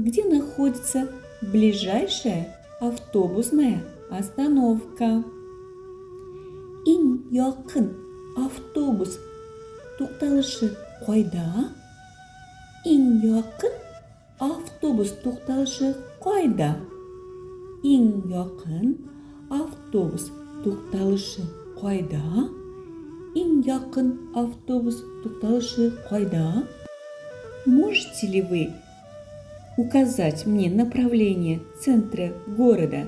Где находится ближайшая автобусная остановка? Ең yakın автобус тоқталышы қайда? Ең yakın автобус тоқталышы қайда? Ең yakın автобус тоқталышы қайда? Ең yakın автобус тоқталышы қайда? Можете ли вы указать мне направление центра города?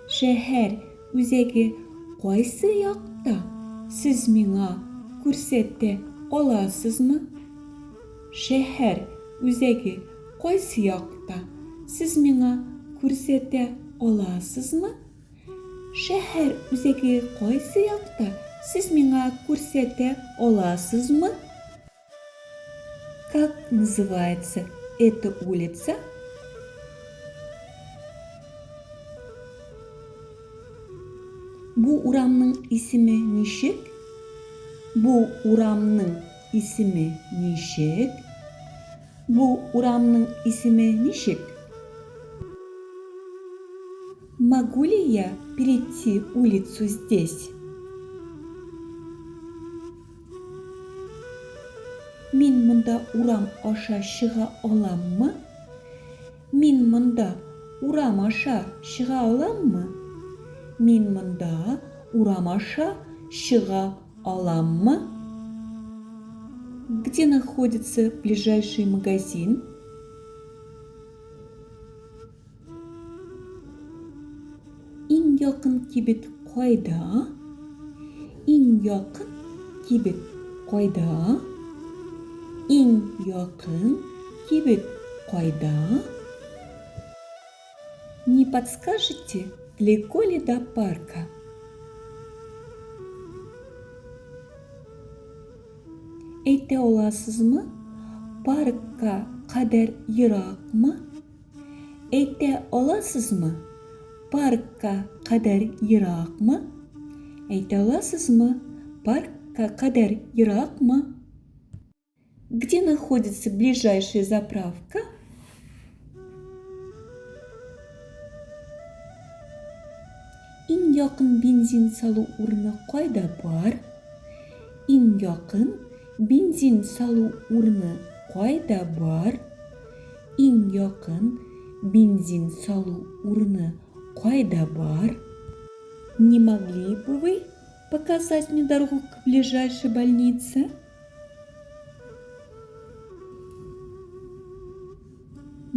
Шәһәр үзәге қайсы яқта? Сіз миңа күрсәтә аласызмы? Шәһәр үзәге қайсы яқта? Сіз миңа күрсәтә аласызмы? Шәһәр үзәге қайсы яқта? Сіз миңа күрсәтә аласызмы? Как называется эта улица? Bu урамның исеме ничек? Bu урамның исеме ничек? Bu урамның исеме ничек? Могу ли я перейти улицу здесь? Мин мұнда урам аша шыға аламмы? Мин мұнда урам аша шыға аламмы? Мин мұнда урам аша шыға аламмы? Где находится ближайший магазин? Ең якын кибет қайда? Ең якын кибет қайда? Ең якын кибет қайда? Не подскажете, далеко ли до парка? Әйтә аласызмы? Паркка қадар йыракмы? Әйтә аласызмы? Паркка қадар йыракмы? Әйтә аласызмы? Паркка қадар йыракмы? Где находится ближайшая заправка? Ең якын бензин салу урыны қайда бар? Ең якын бензин салу урыны қайда бар? Ең якын бензин салу урыны қайда бар? Не могли бы вы показать мне дорогу к ближайшей больнице?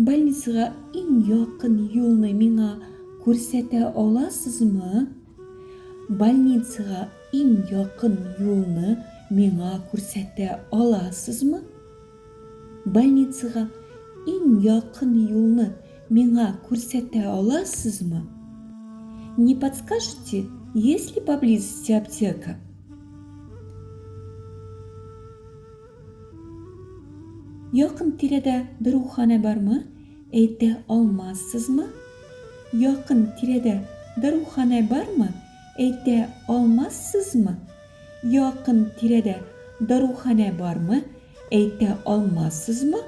Больницаға ең якын юлны миңа күрсәтә аласызмы? Больницаға ең якын юлны миңа күрсәтә аласызмы? Больницаға ең якын юлны миңа күрсәтә аласызмы? Не подскажете, есть ли поблизости аптека? Якын тирәдә дарухана бармы? Әйтә алмассызмы? Якын тирәдә дарухана бармы? Әйтә алмассызмы? Якын тирәдә дарухана бармы? Әйтә алмассызмы?